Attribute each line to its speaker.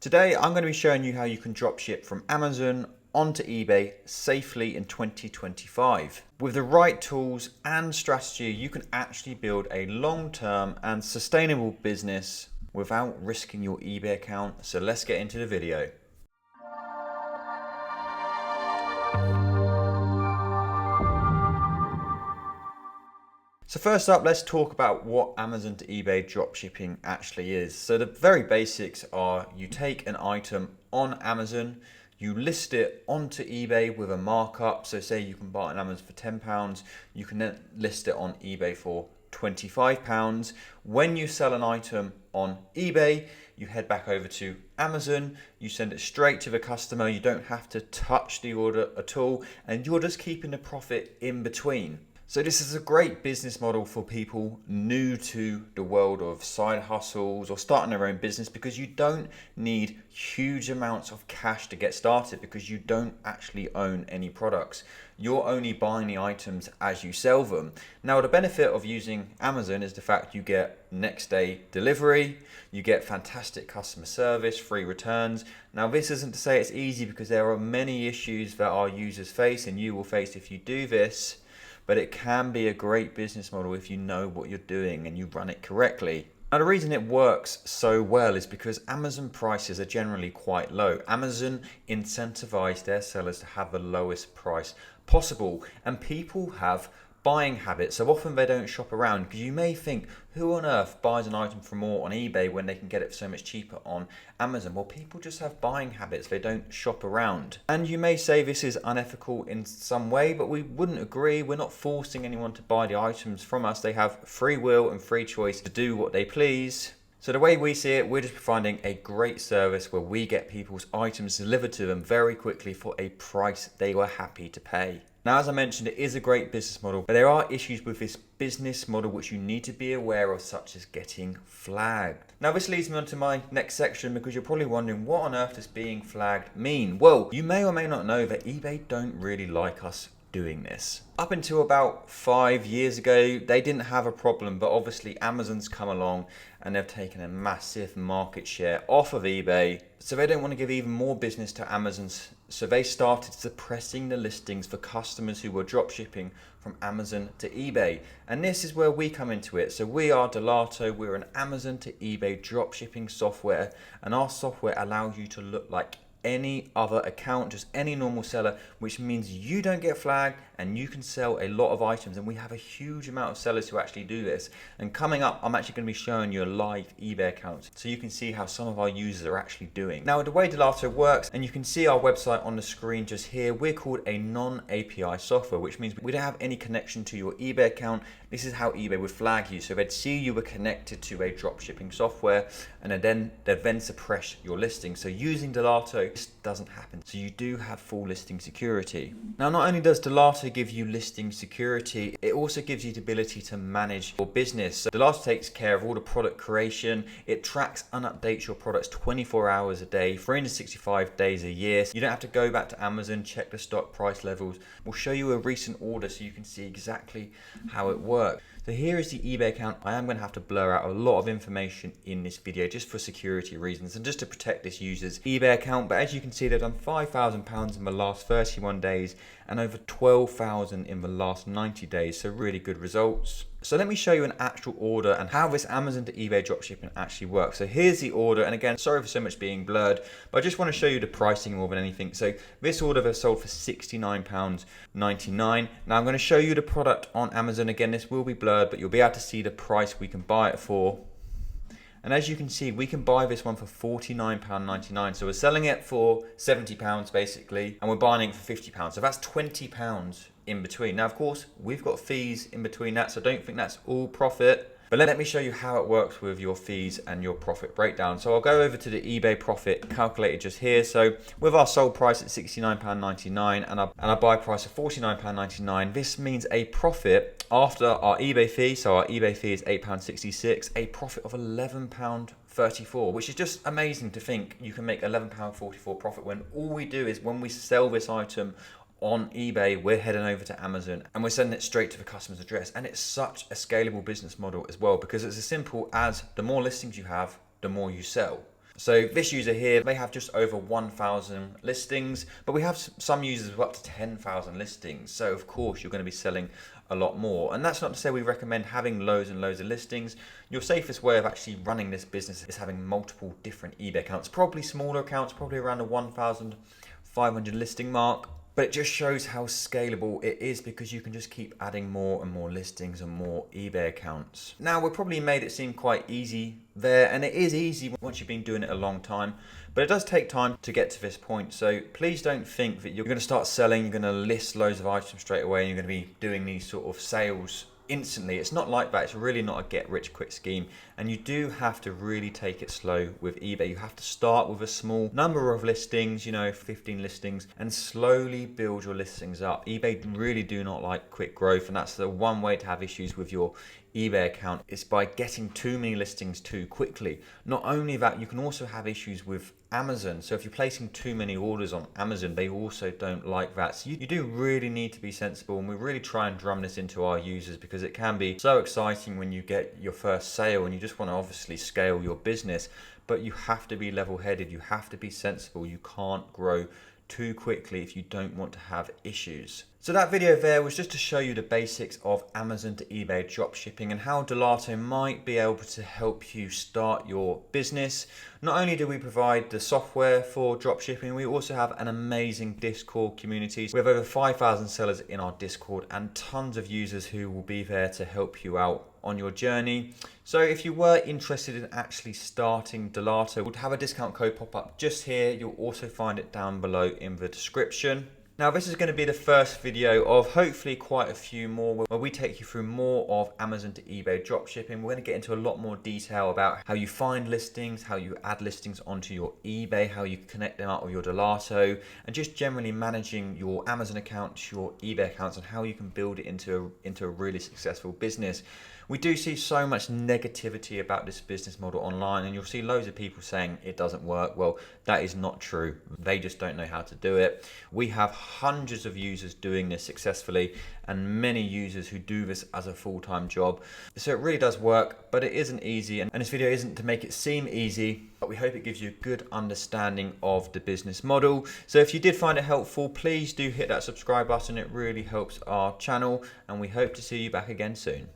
Speaker 1: Today, I'm going to be showing you how you can dropship from Amazon onto eBay safely in 2025. With the right tools and strategy, you can actually build a long-term and sustainable business without risking your eBay account. So let's get into the video. So first up, let's talk about what Amazon to eBay dropshipping actually is. So the very basics are you take an item on Amazon, you list it onto eBay with a markup. So say you can buy it on Amazon for £10, you can then list it on eBay for £25. When you sell an item on eBay, you head back over to Amazon, you send it straight to the customer, you don't have to touch the order at all, and you're just keeping the profit in between. So this is a great business model for people new to the world of side hustles or starting their own business, because you don't need huge amounts of cash to get started because you don't actually own any products. You're only buying the items as you sell them. Now, the benefit of using Amazon is the fact you get next day delivery, you get fantastic customer service, free returns. Now, this isn't to say it's easy, because there are many issues that our users face and you will face if you do this. But it can be a great business model if you know what you're doing and you run it correctly. Now, the reason it works so well is because Amazon prices are generally quite low. Amazon incentivize their sellers to have the lowest price possible, and people have buying habits, so often they don't shop around, because you may think, who on earth buys an item for more on eBay when they can get it so much cheaper on Amazon? Well, people just have buying habits, they don't shop around. And you may say this is unethical in some way, but we wouldn't agree. We're not forcing anyone to buy the items from us. They have free will and free choice to do what they please. So the way we see it, we're just providing a great service where we get people's items delivered to them very quickly for a price they were happy to pay. Now, as I mentioned, it is a great business model, but there are issues with this business model which you need to be aware of, such as getting flagged. Now, this leads me on to my next section, because you're probably wondering, what on earth does being flagged mean? Well, you may or may not know that eBay don't really like us doing this. Up until about 5 years ago, they didn't have a problem, but obviously Amazon's come along and they've taken a massive market share off of eBay. So they don't want to give even more business to Amazon. So they started suppressing the listings for customers who were dropshipping from Amazon to eBay. And this is where we come into it. So we are Dilato, we're an Amazon to eBay dropshipping software, and our software allows you to look like any other account, just any normal seller, which means you don't get flagged and you can sell a lot of items. And we have a huge amount of sellers who actually do this. And coming up, I'm actually going to be showing you a live eBay account so you can see how some of our users are actually doing. Now, the way Dilato works, and you can see our website on the screen just here, we're called a non-API software, which means we don't have any connection to your eBay account. This is how eBay would flag you. So they'd see you were connected to a dropshipping software, and they'd then suppress your listing. So using Dilato, this doesn't happen. So you do have full listing security. Now, not only does Dilato give you listing security, it also gives you the ability to manage your business. So Dilato takes care of all the product creation. It tracks and updates your products 24 hours a day, 365 days a year. You don't have to go back to Amazon, check the stock price levels. We'll show you a recent order so you can see exactly how it works. So here is the eBay account. I am going to have to blur out a lot of information in this video just for security reasons and just to protect this user's eBay account. But as you can see, they've done £5,000 in the last 31 days and over 12,000 in the last 90 days. So really good results. So let me show you an actual order and how this Amazon to eBay dropshipping actually works. So here's the order, and again, sorry for so much being blurred, but I just want to show you the pricing more than anything. So this order was sold for £69.99. Now I'm going to show you the product on Amazon. Again, this will be blurred, but you'll be able to see the price we can buy it for. And as you can see, we can buy this one for £49.99. So we're selling it for £70 basically, and we're buying it for £50. So that's £20 in between. Now, of course, we've got fees in between that, so don't think that's all profit. But let me show you how it works with your fees and your profit breakdown. So I'll go over to the eBay profit calculator just here. So with our sold price at £69.99 and our buy price of £49.99, this means a profit after our eBay fee. So our eBay fee is £8.66, a profit of £11.34, which is just amazing to think you can make £11.44 profit when all we do is when we sell this item on eBay, we're heading over to Amazon and we're sending it straight to the customer's address. And it's such a scalable business model as well, because it's as simple as the more listings you have, the more you sell. So this user here, they have just over 1,000 listings, but we have some users with up to 10,000 listings. So of course you're going to be selling a lot more. And that's not to say we recommend having loads and loads of listings. Your safest way of actually running this business is having multiple different eBay accounts, probably smaller accounts, probably around the 1,500 listing mark. But it just shows how scalable it is because you can just keep adding more and more listings and more eBay accounts. Now, we probably made it seem quite easy there, and it is easy once you've been doing it a long time, but it does take time to get to this point. So please don't think that you're going to start selling, you're going to list loads of items straight away, and you're going to be doing these sort of sales instantly. It's not like that. It's really not a get rich quick scheme, and you do have to really take it slow with eBay. You have to start with a small number of listings, 15 listings, and slowly build your listings up. eBay really do not like quick growth, and that's the one way to have issues with your eBay account is by getting too many listings too quickly. Not only that, you can also have issues with Amazon. So if you're placing too many orders on Amazon, they also don't like that. So you do really need to be sensible, and we really try and drum this into our users because it can be so exciting when you get your first sale and you just want to obviously scale your business, but you have to be level-headed, you have to be sensible, you can't grow too quickly if you don't want to have issues. So that video there was just to show you the basics of Amazon to eBay dropshipping and how Dilato might be able to help you start your business. Not only do we provide the software for dropshipping, we also have an amazing Discord community. We have over 5,000 sellers in our Discord and tons of users who will be there to help you out on your journey. So if you were interested in actually starting Dilato, we'll have a discount code pop up just here. You'll also find it down below in the description. Now this is going to be the first video of hopefully quite a few more where we take you through more of Amazon to eBay dropshipping. We're going to get into a lot more detail about how you find listings, how you add listings onto your eBay, how you connect them up with your Dilato, and just generally managing your Amazon accounts, your eBay accounts, and how you can build it into a really successful business. We do see so much negativity about this business model online, and you'll see loads of people saying it doesn't work. Well, that is not true. They just don't know how to do it. We have hundreds of users doing this successfully and many users who do this as a full-time job. So it really does work, but it isn't easy. And this video isn't to make it seem easy, but we hope it gives you a good understanding of the business model. So if you did find it helpful, please do hit that subscribe button. It really helps our channel, and we hope to see you back again soon.